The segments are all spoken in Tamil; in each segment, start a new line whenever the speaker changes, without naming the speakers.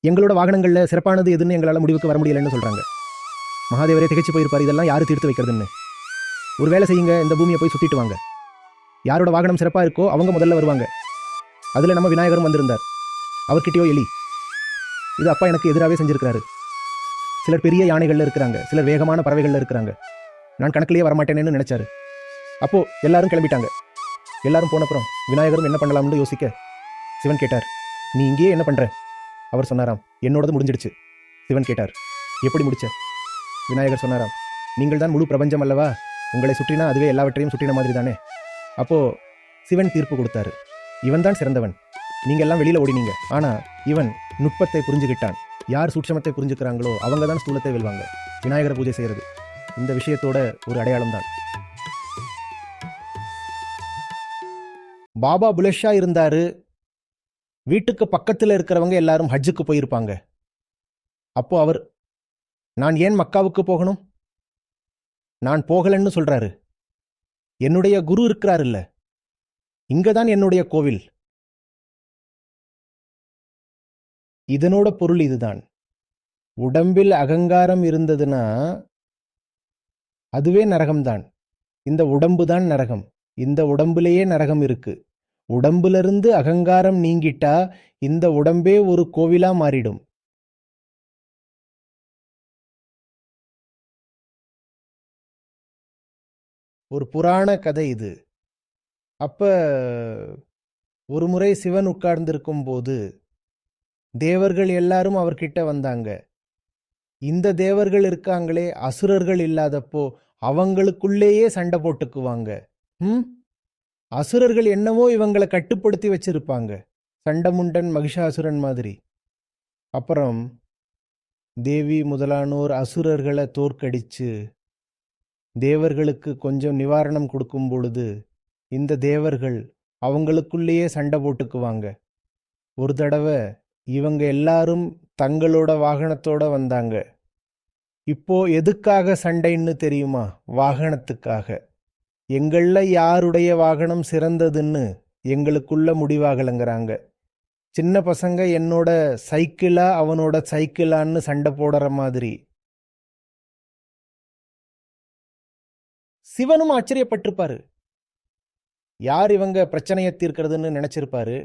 எங்களோட வாகனங்களில் சிறப்பானது எதுன்னு எங்களால் முடிவுக்கு வர முடியலன்னு சொல்கிறாங்க. மகாதேவரே திகைச்சு போயிருப்பார், இதெல்லாம் யார் தீர்த்து வைக்கிறதுன்னு. ஒரு வேலை செய்யுங்க, இந்த பூமியை போய் சுற்றிட்டு வாங்க. யாரோட வாகனம் சிறப்பாக இருக்கோ அவங்க முதல்ல வருவாங்க. அதில் நம்ம விநாயகரும் வந்திருந்தார். அவர்கிட்டயோ எலி. இது அப்பா எனக்கு எதிராகவே செஞ்சுருக்கிறாரு. சிலர் பெரிய யானைகளில் இருக்கிறாங்க, சிலர் வேகமான பறவைகளில் இருக்கிறாங்க. நான் கணக்கிலேயே வரமாட்டேனேன்னு நினைச்சாரு. அப்போது எல்லாரும் கிளம்பிட்டாங்க. எல்லாரும் போனப்புறம் விநாயகரும் என்ன பண்ணலாம்னு யோசிக்க சிவன் கேட்டார், நீ இங்கேயே என்ன பண்ணுற? அவர் சொன்னாராம், என்னோடது முடிஞ்சிடுச்சு. சிவன் கேட்டார், எப்படி முடிச்ச? விநாயகர் சொன்னாராம், நீங்கள் தான் முழு பிரபஞ்சம் அல்லவா, உங்களை சுற்றினா அதுவே எல்லாவற்றையும் சுற்றின மாதிரி தானே. அப்போது சிவன் தீர்ப்பு கொடுத்தாரு, இவன் தான் சிறந்தவன், நீங்கள் எல்லாம் வெளியில் ஓடினீங்க, ஆனால் இவன் நுட்பத்தை புரிஞ்சுக்கிட்டான். யார் சூட்சமத்தை புரிஞ்சுக்கிறாங்களோ அவங்க தான் ஸ்தூலத்தை வெல்வாங்க. விநாயகரை பூஜை செய்கிறது இந்த விஷயத்தோட ஒரு அடையாளம் தான். பாபா புலஷா இருந்தாரு. வீட்டுக்கு பக்கத்தில் இருக்கிறவங்க எல்லாரும் ஹஜ்ஜுக்கு போயிருப்பாங்க. அப்போ அவர், நான் ஏன் மக்காவுக்கு போகணும்? நான் போகலன்னு சொல்றாரு. என்னுடைய குரு இருக்கிறாருல்ல, இங்கதான் என்னுடைய கோவில். இதனோட பொருள் இதுதான். உடம்பில் அகங்காரம் இருந்ததுன்னா அதுவே நரகம்தான். இந்த உடம்பு தான் நரகம். இந்த உடம்புலேயே நரகம் இருக்கு. உடம்புலிருந்து அகங்காரம் நீங்கிட்டா இந்த உடம்பே ஒரு கோவிலா மாறிடும். ஒரு புராண கதை இது. அப்ப ஒரு முறை சிவன் உட்கார்ந்திருக்கும் போது தேவர்கள் எல்லாரும் அவர்கிட்ட வந்தாங்க. இந்த தேவர்கள் இருக்காங்களே, அசுரர்கள் இல்லாதப்போ அவங்களுக்குள்ளேயே சண்டை போட்டுக்குவாங்க. அசுரர்கள் என்னவோ இவங்களை கட்டுப்படுத்தி வச்சிருப்பாங்க, சண்டமுண்டன் மகிஷாசுரன் மாதிரி. அப்புறம் தேவி முதலானோர் அசுரர்களை தோற்கடிச்சு தேவர்களுக்கு கொஞ்சம் நிவாரணம் கொடுக்கும் பொழுது இந்த தேவர்கள் அவங்களுக்குள்ளேயே சண்டை போட்டுக்குவாங்க. ஒரு தடவை இவங்க எல்லாரும் தங்களோட வாகனத்தோட வந்தாங்க. இப்போ எதுக்காக சண்டைன்னு தெரியுமா? வாகனத்துக்காக. எங்கள யாருடைய வாகனம் சிறந்ததுன்னு எங்களுக்குள்ள முடிவாகலங்கிறாங்க. சின்ன பசங்க என்னோட சைக்கிளா அவனோட சைக்கிளான்னு சண்டை போடுற மாதிரி. சிவனும் ஆச்சரியப்பட்டிருப்பாரு. யார் இவங்க பிரச்சனையை தீர்க்கிறதுன்னு நினைச்சிருப்பாரு.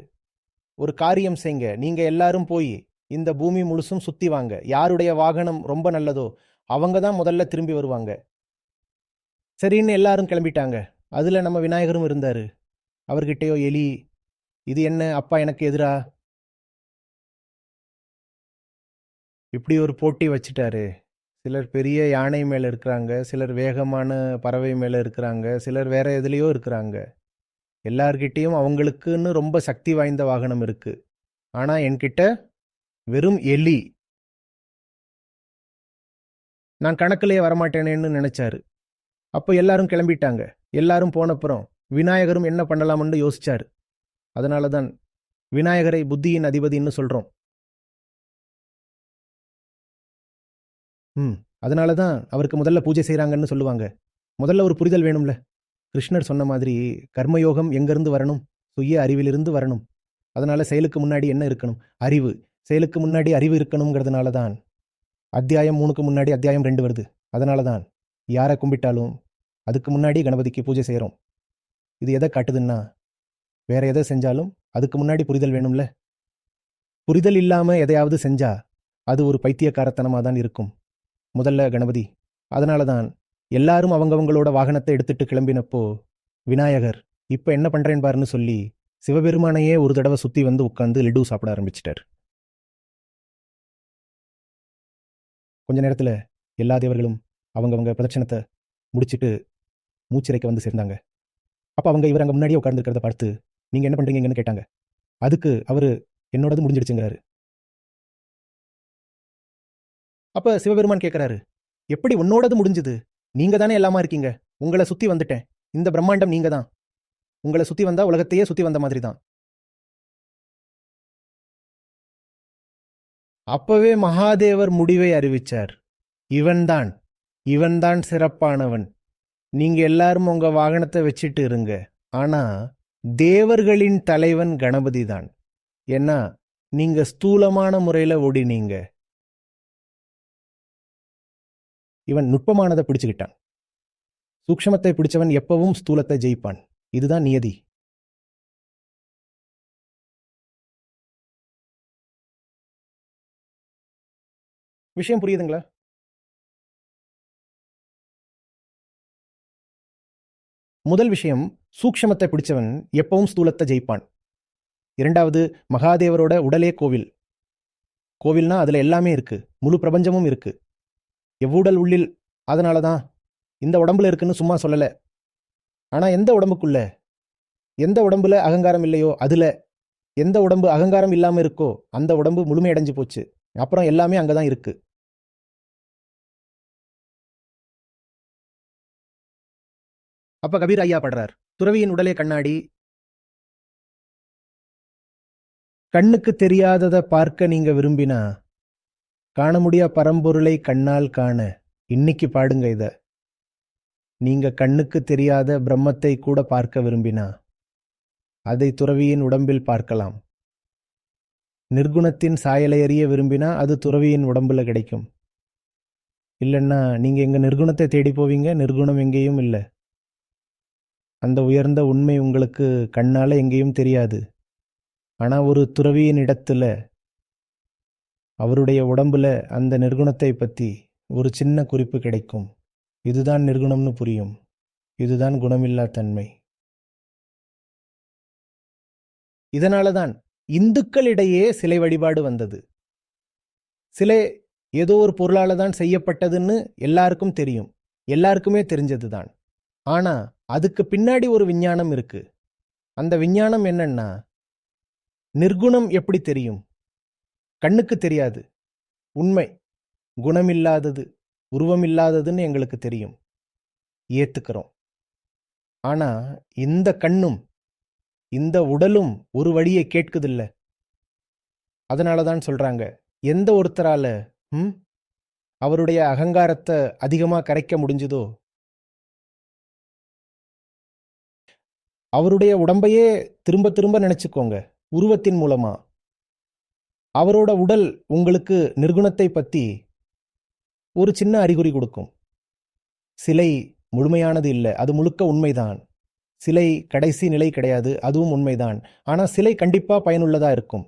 ஒரு காரியம் செய்யுங்க, நீங்க எல்லாரும் போய் இந்த பூமி முழுசும் சுத்தி வாங்க. யாருடைய வாகனம் ரொம்ப நல்லதோ அவங்க தான் முதல்ல திரும்பி வருவாங்க. சரின்னு எல்லாரும் கிளம்பிட்டாங்க. அதுல நம்ம விநாயகரும் இருந்தாரு. அவர்கிட்டயோ எலி, இது என்ன அப்பா எனக்கு எதிரா இப்படி ஒரு போட்டி வச்சுட்டாரு. சிலர் பெரிய யானை மேல இருக்கிறாங்க, சிலர் வேகமான பறவை மேல இருக்கிறாங்க, சிலர் வேற எதுலேயோ இருக்கிறாங்க. எல்லார்கிட்டையும் அவங்களுக்குன்னு ரொம்ப சக்தி வாய்ந்த வாகனம் இருக்கு. ஆனா என்கிட்ட வெறும் எலி. நான் கணக்கிலேயே வரமாட்டேனேன்னு நினைச்சாரு. அப்போ எல்லாரும் கிளம்பிட்டாங்க. எல்லாரும் போனப்புறம் விநாயகரும் என்ன பண்ணலாம்னு யோசிச்சாரு. அதனால தான் விநாயகரை புத்தியின் அதிபதினு சொல்றோம். அதனால தான் அவருக்கு முதல்ல பூஜை செய்கிறாங்கன்னு சொல்லுவாங்க. முதல்ல ஒரு புரிதல் வேணும்ல. கிருஷ்ணர் சொன்ன மாதிரி கர்மயோகம் எங்கேருந்து வரணும்? சுய அறிவிலிருந்து வரணும். அதனால செயலுக்கு முன்னாடி என்ன இருக்கணும்? அறிவு. செயலுக்கு முன்னாடி அறிவு இருக்கணுங்கிறதுனால தான் அத்தியாயம் 3க்கு முன்னாடி அத்தியாயம் 2 வருது. அதனால தான் யாரை கும்பிட்டாலும் அதுக்கு முன்னாடி கணபதிக்கு பூஜை செய்கிறோம். இது எதை காட்டுதுன்னா, வேற எதை செஞ்சாலும் அதுக்கு முன்னாடி புரிதல் வேணும்ல. புரிதல் இல்லாமல் எதையாவது செஞ்சா அது ஒரு பைத்தியக்காரத்தனமாக தான் இருக்கும். முதல்ல கணபதி. அதனால தான் எல்லாரும் அவங்கவங்களோட வாகனத்தை எடுத்துட்டு கிளம்பினப்போ விநாயகர் இப்போ என்ன பண்ணுறேன் பாருன்னு சொல்லி சிவபெருமானையே ஒரு தடவை சுற்றி வந்து உட்காந்து லட்டு சாப்பிட ஆரம்பிச்சிட்டார். கொஞ்ச நேரத்தில் எல்லா தேவர்களும் அவங்கவங்க பிரதட்சணத்தை முடிச்சுட்டு மூச்சிறைக்க வந்து சேர்ந்தாங்க. அப்போ அவங்க இவர் அங்கே முன்னாடியே உட்கார்ந்துருக்கிறத பார்த்து நீங்கள் என்ன பண்ணுறீங்கன்னு கேட்டாங்க. அதுக்கு அவர் என்னோடது முடிஞ்சிடுச்சுங்கிறாரு. அப்போ சிவபெருமான் கேட்குறாரு, எப்படி உன்னோடது முடிஞ்சுது? நீங்க தானே எல்லாமா இருக்கீங்க. உங்களை சுற்றி வந்துட்டேன். இந்த பிரம்மாண்டம் நீங்க தான். உங்களை சுற்றி வந்தா உலகத்தையே சுற்றி வந்த மாதிரி தான். அப்பவே மகாதேவர் முடிவை அறிவிச்சார். இவன்தான் சிறப்பானவன். நீங்க எல்லாரும் உங்க வாகனத்தை வச்சுட்டு இருங்க. ஆனா தேவர்களின் தலைவன் கணபதி தான். ஏன்னா நீங்க ஸ்தூலமான முறையில ஓடினீங்க. இவன் நுட்பமானதை பிடிச்சுக்கிட்டான். சூக்ஷ்மத்தை பிடிச்சவன் எப்பவும் ஸ்தூலத்தை ஜெயிப்பான். இதுதான் நியதி. விஷயம் புரியுதுங்களா? முதல் விஷயம், சூக்ஷ்மத்தை பிடிச்சவன் எப்பவும் ஸ்தூலத்தை ஜெயிப்பான். இரண்டாவது, மகாதேவரோட உடலே கோவில். கோவில்னா அதுல எல்லாமே இருக்கு, முழு பிரபஞ்சமும் இருக்கு. எவ்வுடல் உள்ளில். அதனாலதான் இந்த உடம்புல இருக்குன்னு சும்மா சொல்லல. ஆனா எந்த உடம்புக்குள்ள, எந்த உடம்புல அகங்காரம் இல்லையோ அதுல, எந்த உடம்பு அகங்காரம் இல்லாம இருக்கோ அந்த உடம்பு முழுமையடைஞ்சு போச்சு. அப்புறம் எல்லாமே அங்கதான் இருக்கு. அப்ப கபீர் ஐயா படுறார், துறவியின் உடலே கண்ணாடி. கண்ணுக்கு தெரியாததை பார்க்க நீங்க விரும்பினா, காண முடியா பரம்பொருளை கண்ணால் காண இன்னைக்கு பாடுங்க இத. நீங்க கண்ணுக்கு தெரியாத பிரம்மத்தை கூட பார்க்க விரும்பினா, அதை துறவியின் உடம்பில் பார்க்கலாம். நிர்குணத்தின் சாயலை அறிய விரும்பினா அது துறவியின் உடம்புல கிடைக்கும். இல்லைன்னா நீங்க எங்க நிர்குணத்தை தேடி போவீங்க? நிர்குணம் எங்கேயும் இல்லை. அந்த உயர்ந்த உண்மை உங்களுக்கு கண்ணால எங்கேயும் தெரியாது. ஆனா ஒரு துறவியின் இடத்துல, அவருடைய உடம்புல அந்த நிர்குணத்தை பத்தி ஒரு சின்ன குறிப்பு கிடைக்கும். இதுதான் நிர்குணம்னு புரியும். இதுதான் குணமில்லா தன்மை. இதனாலதான் இந்துக்களிடையே சிலை வழிபாடு வந்தது. சிலை ஏதோ ஒரு பொருளால தான் செய்யப்பட்டதுன்னு எல்லாருக்கும் தெரியும். எல்லாருக்குமே தெரிஞ்சதுதான். ஆனா அதுக்கு பின்னாடி ஒரு விஞ்ஞானம் இருக்கு. அந்த விஞ்ஞானம் என்னன்னா, நிர்குணம் எப்படி தெரியும்? கண்ணுக்கு தெரியாது. உண்மை குணமில்லாதது, உருவமில்லாததுன்னு எங்களுக்கு தெரியும். ஏத்துக்கிறோம். ஆனா இந்த கண்ணும் இந்த உடலும் ஒரு வழியை கேட்குதில்ல. அதனாலதான் சொல்றாங்க, எந்த ஒருத்தரால அவருடைய அகங்காரத்தை அதிகமா கரைக்க முடிஞ்சுதோ, அவருடைய உடம்பையே திரும்ப திரும்ப நினைச்சுக்கோங்க. உருவத்தின் மூலமா அவரோட உடல் உங்களுக்கு நிர்குணத்தை பத்தி ஒரு சின்ன அறிகுறி கொடுக்கும். சிலை முழுமையானது இல்லை, அது முழுக்க உண்மைதான். சிலை கடைசி நிலை கிடையாது, அதுவும் உண்மைதான். ஆனா சிலை கண்டிப்பா பயனுள்ளதா இருக்கும்.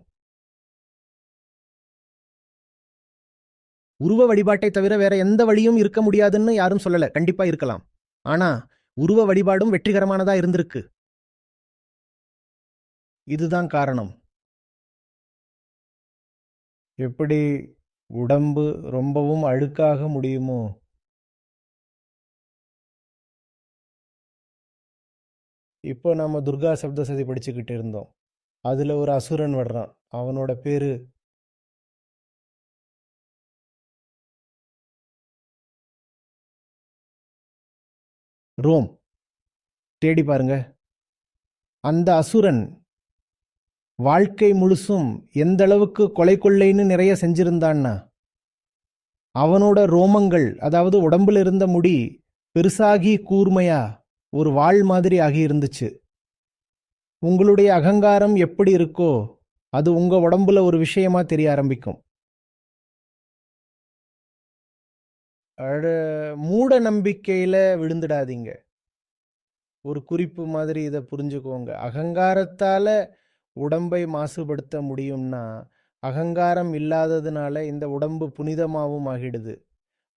உருவ வழிபாட்டை தவிர வேற எந்த வழியும் இருக்க முடியாதுன்னு யாரும் சொல்லல. கண்டிப்பா இருக்கலாம். ஆனா உருவ வழிபாடும் வெற்றிகரமானதா இருந்திருக்கு. இதுதான் காரணம். எப்படி உடம்பு ரொம்பவும் அழுக்காக முடியுமோ, இப்போ நம்ம துர்கா சப்தசதி படிச்சுக்கிட்டு இருந்தோம். அதுல ஒரு அசுரன் வர்றான். அவனோட பேரு ரோம். தேடி பாருங்க. அந்த அசுரன் வாழ்க்கை முழுசும் எந்த அளவுக்கு கொலை கொள்ளைன்னு நிறைய செஞ்சிருந்தான்னா, அவனோட ரோமங்கள், அதாவது உடம்புல இருந்த முடி பெருசாகி கூர்மையா ஒரு வாள் மாதிரி ஆகி இருந்துச்சு. உங்களுடைய அகங்காரம் எப்படி இருக்கோ அது உங்க உடம்புல ஒரு விஷயமா தெரிய ஆரம்பிக்கும். மூட நம்பிக்கையில விழுந்துடாதீங்க. ஒரு குறிப்பு மாதிரி இதை புரிஞ்சுக்கோங்க. அகங்காரத்தால உடம்பை மாசுபடுத்த முடியும்னா, அகங்காரம் இல்லாததுனால இந்த உடம்பு புனிதமாகவும் ஆகிடுது.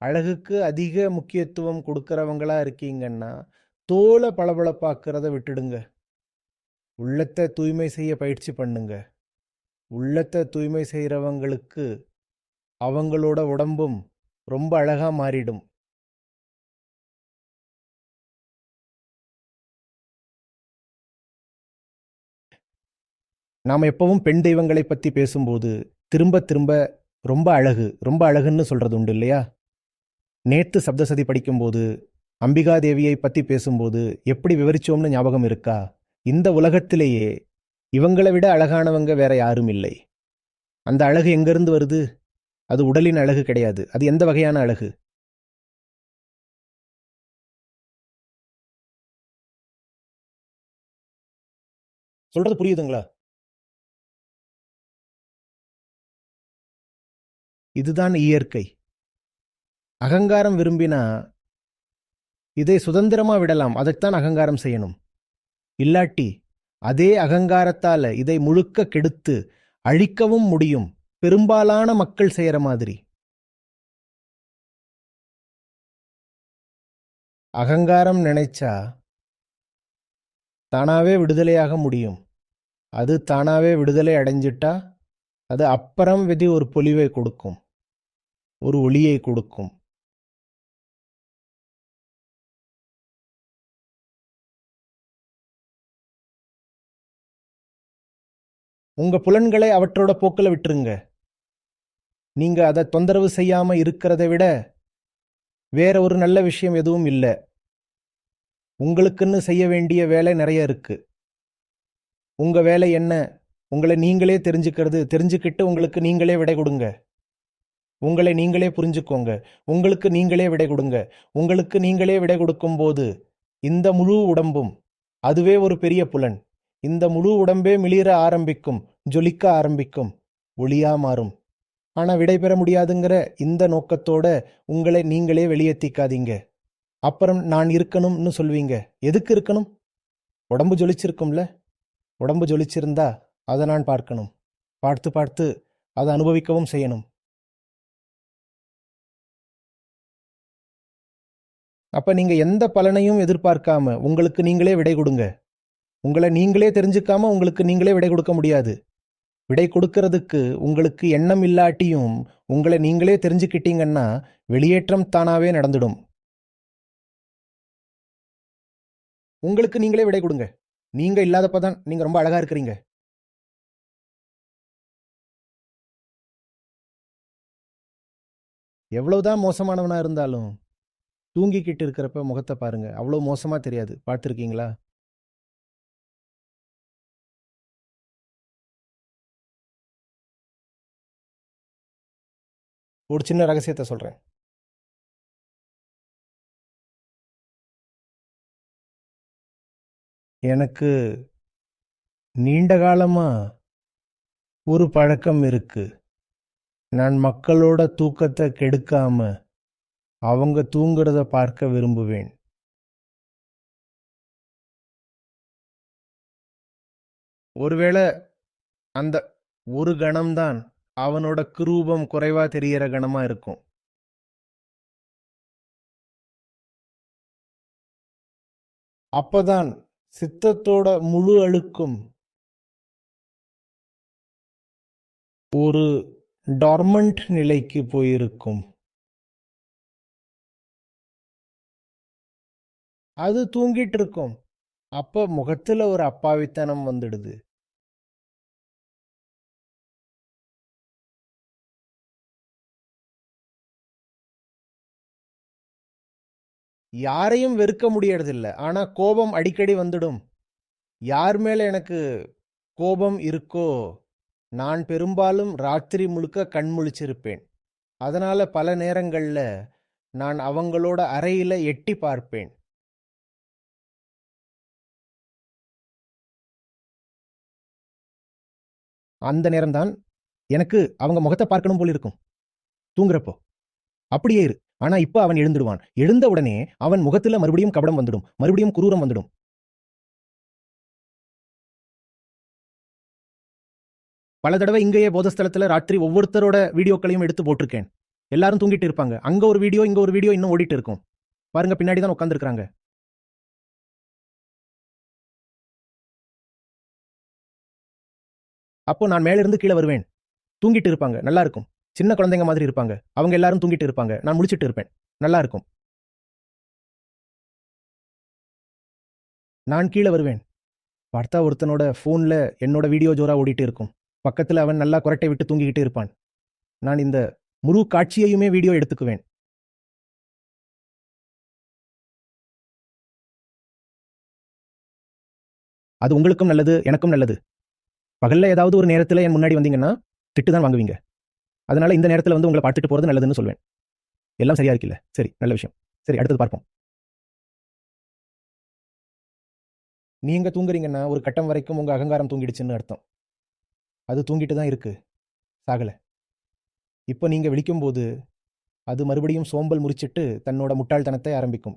அழகுக்கு அதிக முக்கியத்துவம் கொடுக்கறவங்களா இருக்கீங்கன்னா, தோலை பளபளப்பாக்குறத விட்டுடுங்க. உள்ளத்தை தூய்மை செய்ய பயிற்சி பண்ணுங்க. உள்ளத்தை தூய்மை செய்கிறவங்களுக்கு அவங்களோட உடம்பும் ரொம்ப அழகா மாறிடும். நாம் எப்பவும் பெண் தெய்வங்களை பற்றி பேசும்போது திரும்ப திரும்ப ரொம்ப அழகு ரொம்ப அழகுன்னு சொல்றது உண்டு இல்லையா? நேத்து சப்தசதி படிக்கும்போது அம்பிகா தேவியை பற்றி பேசும்போது எப்படி விவரிச்சோம்னு ஞாபகம் இருக்கா? இந்த உலகத்திலேயே இவங்களை விட அழகானவங்க வேற யாரும் இல்லை. அந்த அழகு எங்கிருந்து வருது? அது உடலின் அழகு கிடையாது. அது எந்த வகையான அழகு? சொல்றது புரியுதுங்களா? இதுதான் இயற்கை. அகங்காரம் விரும்பினா இதை சுதந்திரமா விடலாம். அதைத்தான் அகங்காரம் செய்யணும். இல்லாட்டி அதே அகங்காரத்தால இதை முழுக்க கெடுத்து அழிக்கவும் முடியும். பெரும்பாலான மக்கள் செய்யற மாதிரி. அகங்காரம் நினைச்சா தானாவே விடுதலையாக முடியும். அது தானாவே விடுதலை அடைஞ்சிட்டா அது அப்புறம் விதி ஒரு பொலிவை கொடுக்கும், ஒரு ஒளியை கொடுக்கும். உங்க புலன்களை அவற்றோட போக்கில் விட்டுருங்க. நீங்க அதை தொந்தரவு செய்யாம இருக்கிறதை விட வேற ஒரு நல்ல விஷயம் எதுவும் இல்லை. உங்களுக்குன்னு செய்ய வேண்டிய வேலை நிறைய இருக்கு. உங்க வேலை என்ன? உங்களை நீங்களே தெரிஞ்சுக்கிறது. தெரிஞ்சுக்கிட்டு உங்களுக்கு நீங்களே விடை கொடுங்க. உங்களை நீங்களே புரிஞ்சுக்கோங்க. உங்களுக்கு நீங்களே விடை கொடுங்க. உங்களுக்கு நீங்களே விடை கொடுக்கும் போது இந்த முழு உடம்பும், அதுவே ஒரு பெரிய புலன், இந்த முழு உடம்பே மிளிர ஆரம்பிக்கும், ஜொலிக்க ஆரம்பிக்கும், ஒளியா மாறும். ஆனா விடை பெற முடியாதுங்கிற இந்த நோக்கத்தோட உங்களை நீங்களே வெளியேற்றிக்காதீங்க. அப்புறம் நான் இருக்கணும்னு சொல்வீங்க. எதுக்கு இருக்கணும்? உடம்பு ஜொலிச்சிருக்கும்ல. உடம்பு ஜொலிச்சிருந்தா அதை நான் பார்க்கணும். பார்த்து பார்த்து அதை அனுபவிக்கவும் செய்யணும். அப்ப நீங்க எந்த பலனையும் எதிர்பார்க்காம உங்களுக்கு நீங்களே விடை கொடுங்க. உங்களை நீங்களே தெரிஞ்சுக்காம உங்களுக்கு நீங்களே விடை கொடுக்க முடியாது. விடை கொடுக்கறதுக்கு உங்களுக்கு எண்ணம் இல்லாட்டியும் உங்களை நீங்களே தெரிஞ்சுக்கிட்டீங்கன்னா வெளியேற்றம் தானாவே நடந்துடும். உங்களுக்கு நீங்களே விடை கொடுங்க. நீங்க இல்லாதப்பதான் நீங்க ரொம்ப அழகா இருக்கிறீங்க. எவ்வளவுதான் மோசமானவனா இருந்தாலும் தூங்கிக்கிட்டு இருக்கிறப்ப முகத்தை பாருங்க, அவ்வளோ மோசமா தெரியாது. பார்த்துருக்கீங்களா? ஒரு சின்ன ரகசியத்தை சொல்றேன். எனக்கு நீண்ட காலமா ஒரு பழக்கம் இருக்கு. நான் மக்களோட தூக்கத்தை கெடுக்காம அவங்க தூங்குறத பார்க்க விரும்புவேன். ஒருவேளை அந்த ஒரு கணம்தான் அவனோட குரூபம் குறைவா தெரியற கணமா இருக்கும். அப்பதான் சித்தத்தோட முழு அழுக்கும் ஒரு டார்மண்ட் நிலைக்கு போயிருக்கும். அது தூங்கிட்டு இருக்கும். அப்ப முகத்துல ஒரு அப்பாவித்தனம் வந்துடுது. யாரையும் வெறுக்க முடியறதில்ல. ஆனா கோபம் அடிக்கடி வந்துடும். யார் மேல எனக்கு கோபம் இருக்கோ நான் பெரும்பாலும் ராத்திரி முழுக்க கண் முழிச்சிருப்பேன். அதனால பல நேரங்கள்ல நான் அவங்களோட அறையில எட்டி பார்ப்பேன். அந்த நேரம்தான் எனக்கு அவங்க முகத்தை பார்க்கணும் போல இருக்கும் தூங்குறப்போ. அப்படியே இரு. ஆனா இப்ப அவன் எழுந்துடுவான். எழுந்த உடனே அவன் முகத்துல மறுபடியும் கபடம் வந்துடும், மறுபடியும் குரூரம் வந்துடும். பல தடவை இங்கேயே போதஸ்தலத்துல ராத்திரி ஒவ்வொருத்தரோட வீடியோக்களையும் எடுத்து போட்டிருக்கேன். எல்லாரும் தூங்கிட்டு இருப்பாங்க. அங்க ஒரு வீடியோ, இங்க ஒரு வீடியோ இன்னும் ஓடிட்டு இருக்கும். பாருங்க, பின்னாடி தான் உட்கார்ந்துருக்காங்க. அப்போ நான் மேல இருந்து கீழே வருவேன். தூங்கிட்டு இருப்பாங்க, நல்லா இருக்கும். சின்ன குழந்தைங்க மாதிரி இருப்பாங்க. அவங்க எல்லாரும் தூங்கிட்டு இருப்பாங்க. நான் முழிச்சிட்டு இருப்பேன், நல்லா இருக்கும். நான் கீழே வருவேன். பார்த்தா ஒருத்தனோட போன்ல என்னோட வீடியோ ஜோரா ஓடிட்டு இருக்கும். பக்கத்துல அவன் நல்லா குரட்டை விட்டு தூங்கிக்கிட்டு இருப்பான். நான் இந்த முழு காட்சியையுமே வீடியோ எடுத்துக்குவேன். அது உங்களுக்கும் நல்லது, எனக்கும் நல்லது. பகல்ல ஏதாவது ஒரு நேரத்துல என் முன்னாடி வந்தீங்கன்னா திட்டு தான் வாங்குவீங்க. அதனால இந்த நேரத்துல வந்து உங்களை பார்த்துட்டு போறது நல்லதுன்னு சொல்வேன். எல்லாம் சரியா இருக்குல்ல? சரி, நல்ல விஷயம். சரி, அடுத்தது பார்ப்போம். நீங்க தூங்குறீங்கன்னா ஒரு கட்டம் வரைக்கும் உங்க அகங்காரம் தூங்கிடுச்சுன்னு அர்த்தம். அது தூங்கிட்டு தான் இருக்கு, சாகல. இப்போ நீங்க விழிக்கும்போது அது மறுபடியும் சோம்பல் முறிச்சிட்டு தன்னோட முட்டாள்தனத்தை ஆரம்பிக்கும்.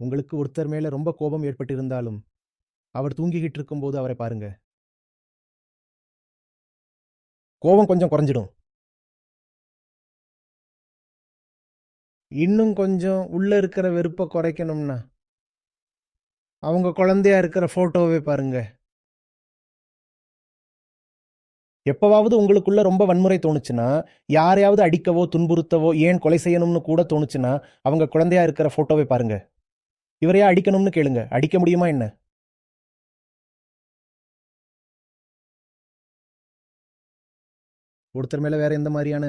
உங்களுக்கு ஒருத்தர் மேல ரொம்ப கோபம் ஏற்பட்டிருந்தாலும் அவர் தூங்கிக்கிட்டு இருக்கும்போது அவரை பாருங்க. கோபம் கொஞ்சம் குறைஞ்சிடும். இன்னும் கொஞ்சம் உள்ள இருக்கிற வெறுப்பை குறைக்கணும்னா அவங்க குழந்தையா இருக்கிற போட்டோவை பாருங்க. எப்பவாவது உங்களுக்குள்ள ரொம்ப வன்முறை தோணுச்சுன்னா, யாரையாவது அடிக்கவோ துன்புறுத்தவோ ஏன் கொலை செய்யணும்னு கூட தோணுச்சுன்னா அவங்க குழந்தையா இருக்கிற போட்டோவை பாருங்க. இவரையா அடிக்கணும்னு கேளுங்க. அடிக்க முடியுமா என்ன? ஒருத்தர் மேல வேற எந்த மாதிரியான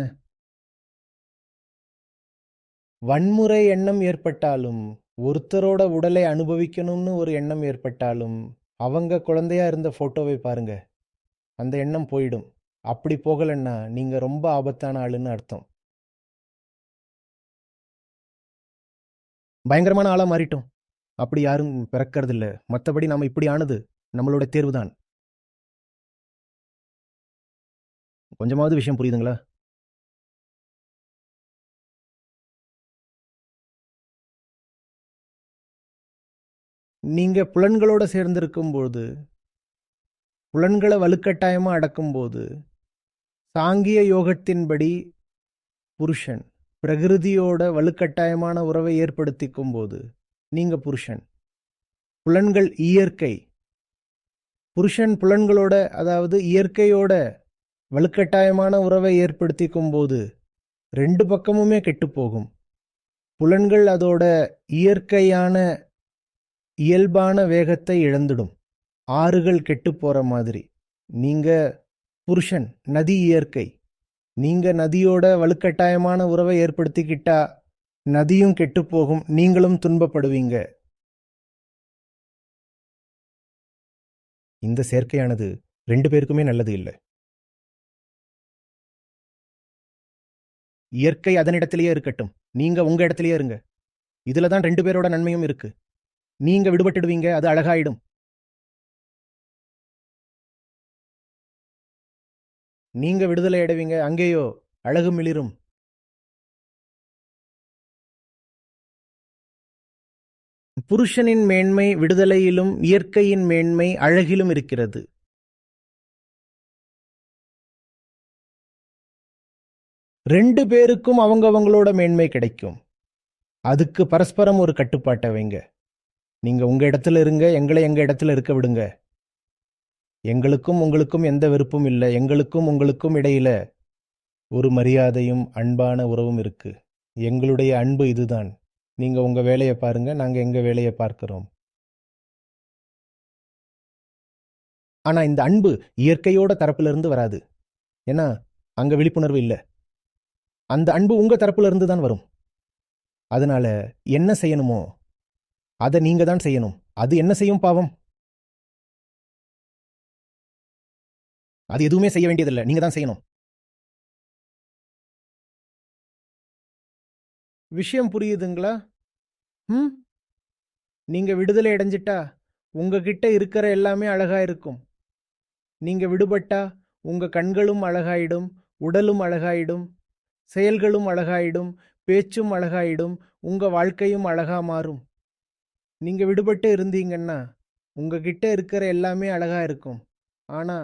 வன்முறை எண்ணம் ஏற்பட்டாலும், ஒருத்தரோட உடலை அனுபவிக்கணும்னு ஒரு எண்ணம் ஏற்பட்டாலும் அவங்க குழந்தையா இருந்த போட்டோவை பாருங்க. அந்த எண்ணம் போயிடும். அப்படி போகலன்னா நீங்க ரொம்ப ஆபத்தான ஆளுன்னு அர்த்தம். பயங்கரமான ஆளா மாறிட்டோம். அப்படி யாரும் பிறக்கறதில்ல. மற்றபடி நாம இப்படி ஆனது நம்மளோட தேர்வுதான். கொஞ்சமாவது விஷயம் புரியுதுங்களா? நீங்க புலன்களோட சேர்ந்திருக்கும்போது, புலன்களை வலுக்கட்டாயமா அடக்கும்போது, சாங்கிய யோகத்தின்படி புருஷன் பிரகிருதியோட வலுக்கட்டாயமான உறவை ஏற்படுத்திக்கும் போது நீங்க புருஷன். புலன்கள் இயற்கை. புருஷன் புலன்களோட, அதாவது இயற்கையோட வலுக்கட்டாயமான உறவை ஏற்படுத்திக்கும் போது ரெண்டு பக்கமுமே கெட்டு போகும். புலன்கள் அதோட இயற்கையான இயல்பான வேகத்தை இழந்துடும். ஆறுகள் கெட்டு போற மாதிரி. நீங்க புருஷன், நதி இயற்கை. நீங்க நதியோட வலுக்கட்டாயமான உறவை ஏற்படுத்திக்கிட்டா நதியும் கெட்டு போகும், நீங்களும் துன்பப்படுவீங்க. இந்த சேர்க்கையானது ரெண்டு பேருக்குமே நல்லது இல்லை. இயற்கை அதனிடத்திலேயே இருக்கட்டும், நீங்க உங்க இடத்திலேயே இருங்க. இதுலதான் ரெண்டு பேரோட நன்மையும் இருக்கு. நீங்க விடுபட்டுடுவீங்க, அது அழகாயிடும். நீங்க விடுதலை அடைவீங்க, அங்கேயோ அழகு மிளிரும். புருஷனின் மேன்மை விடுதலையிலும் இயற்கையின் மேன்மை அழகிலும் இருக்கிறது. ரெண்டு பேருக்கும் அவங்கவங்களோட மேன்மை கிடைக்கும். அதுக்கு பரஸ்பரம் ஒரு கட்டுப்பாட்டை வைங்க. நீங்க உங்க இடத்துல இருங்க, எங்களை எங்க இடத்துல இருக்க விடுங்க. எங்களுக்கும் உங்களுக்கும் எந்த வெறுப்பும் இல்லை. எங்களுக்கும் உங்களுக்கும் இடையில ஒரு மரியாதையும் அன்பான உறவும் இருக்கு. எங்களுடைய அன்பு இதுதான். நீங்க உங்க வேலையை பாருங்க, நாங்க எங்க வேலையை பார்க்கிறோம். ஆனா இந்த அன்பு இயற்கையோட தரப்புல இருந்து வராது. ஏன்னா அங்க விழிப்புணர்வு இல்லை. அந்த அன்பு உங்க தரப்புல இருந்து தான் வரும். அதனால என்ன செய்யணுமோ அதை நீங்க தான் செய்யணும். அது என்ன செய்யும் பாவம்? அது எதுவுமே செய்ய வேண்டியதில்லை, நீங்க தான் செய்யணும். விஷயம் புரியுதுங்களா? ம் நீங்க விடுதலை அடைஞ்சிட்டா உங்ககிட்ட இருக்கிற எல்லாமே அழகா இருக்கும். நீங்க விடுபட்டா உங்க கண்களும் அழகாயிடும், உடலும் அழகாயிடும், செயல்களும் அழகாயிடும், பேச்சும் அழகாயிடும், உங்க வாழ்க்கையும் அழகா மாறும். நீங்க விடுபட்டு இருந்தீங்கன்னா உங்ககிட்ட இருக்கிற எல்லாமே அழகா இருக்கும். ஆனா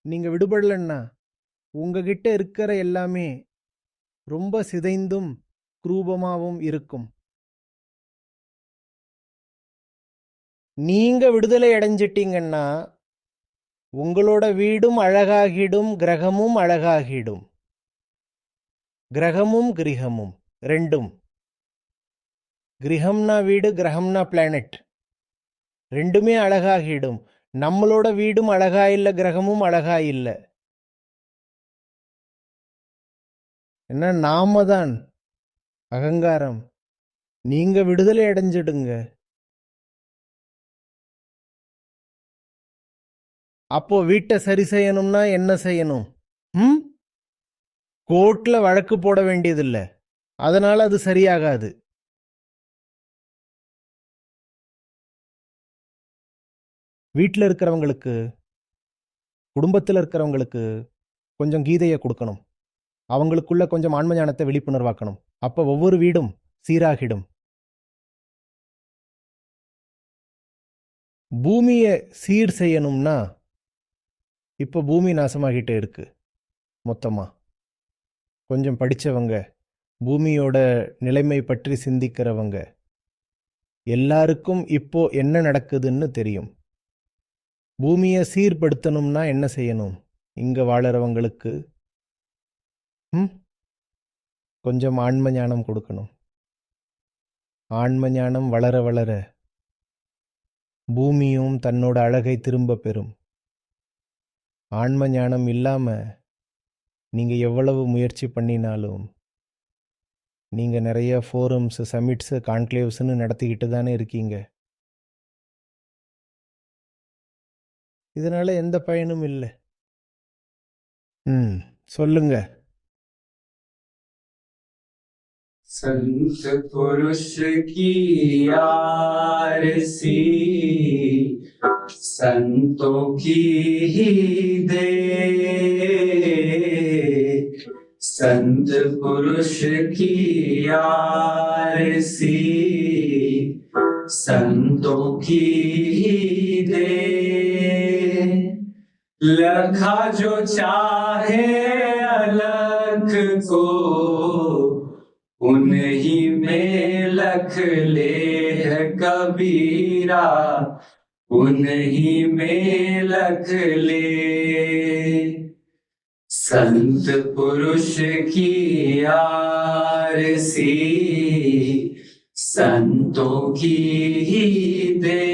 நீங்க விடுபடலன்னா உங்ககிட்ட இருக்கிற எல்லாமே ரொம்ப சிதைந்தும் குரூபமாவும் இருக்கும். நீங்க விடுதலை அடைஞ்சிட்டீங்கன்னா உங்களோட வீடும் அழகாகிடும், கிரகமும் அழகாகிடும். கிரகமும் கிரகமும் ரெண்டும். கிரகம்னா வீடு, கிரகம்னா பிளானட். ரெண்டுமே அழகாகிடும். நம்மளோட வீடும் அழகா இல்ல, கிரகமும் அழகா இல்ல. என்ன நாம தான் அகங்காரம். நீங்க விடுதலை அடைஞ்சிடுங்க. அப்போ வீட்டை சரி செய்யணும்னா என்ன செய்யணும்? ம் கோர்ட்ல வழக்கு போட வேண்டியதில்லை. அதனால அது சரியாகாது. வீட்டில் இருக்கிறவங்களுக்கு, குடும்பத்தில் இருக்கிறவங்களுக்கு கொஞ்சம் கீதையை கொடுக்கணும். அவங்களுக்குள்ள கொஞ்சம் ஆன்ம ஞானத்தை விழிப்புணர்வாக்கணும். அப்போ ஒவ்வொரு வீடும் சீராகிடும். பூமியை சீர் செய்யணும்னா இப்போ பூமி நாசமாகிட்டே இருக்கு. மொத்தமா கொஞ்சம் படித்தவங்க, பூமியோட நிலைமை பற்றி சிந்திக்கிறவங்க எல்லாருக்கும் இப்போ என்ன நடக்குதுன்னு தெரியும். பூமியை சீர்படுத்தணும்னா என்ன செய்யணும்? இங்க வாழறவங்களுக்கு கொஞ்சம் ஆன்ம ஞானம் கொடுக்கணும். ஆன்ம ஞானம் வளர வளர பூமியும் தன்னோட அழகை திரும்ப பெறும். ஆன்ம ஞானம் இல்லாம நீங்க எவ்வளவு முயற்சி பண்ணினாலும், நீங்க நிறைய ஃபோரம்ஸ், சமிட்ஸ், கான்க்ளேவ்ஸ்னு நடத்திக்கிட்டு தானே இருக்கீங்க. இதனால எந்த பயனும் இல்லை. சொல்லுங்க.
संत पुरुष की आरसी संतों की ही दे, संत पुरुष की आरसी संतों की ही दे। लखा जो चाहे अलख को उन्हीं में लख ले है कबीरा, उन्हीं में लख ले। संत पुरुष की आरसी संतों की ही दे,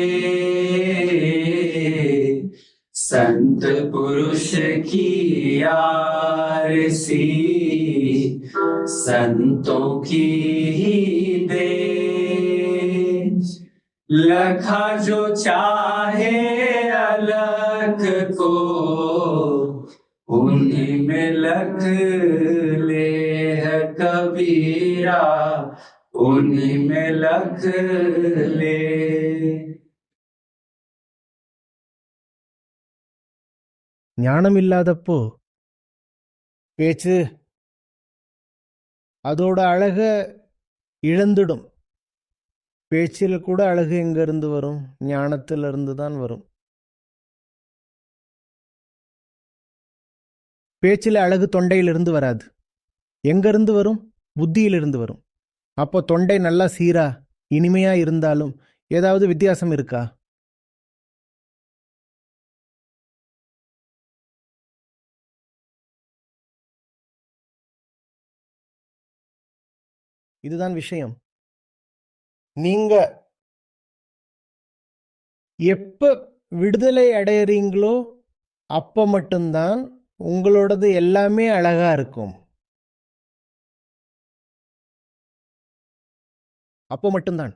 संत पुरुष की आरसी संतों की ही दे। लखा जो चाहे अलख को उन्हीं में लख ले है कबीरा, उन्हीं में लख ले।
ஞானம் இல்லாதப்போ பேச்சு அதோட அழக இழந்துடும். பேச்சில் கூட அழகு எங்கிருந்து வரும்? ஞானத்திலிருந்து தான் வரும். பேச்சில் அழகு தொண்டையிலிருந்து வராது. எங்கிருந்து வரும்? புத்தியிலிருந்து வரும். அப்போ தொண்டை நல்லா சீரா இனிமையா இருந்தாலும் ஏதாவது வித்தியாசம் இருக்கா? இதுதான் விஷயம். நீங்க எப்ப விடுதலை அடையறீங்களோ அப்ப மட்டும்தான் உங்களோடது எல்லாமே அழகா இருக்கும். அப்போ மட்டும்தான்.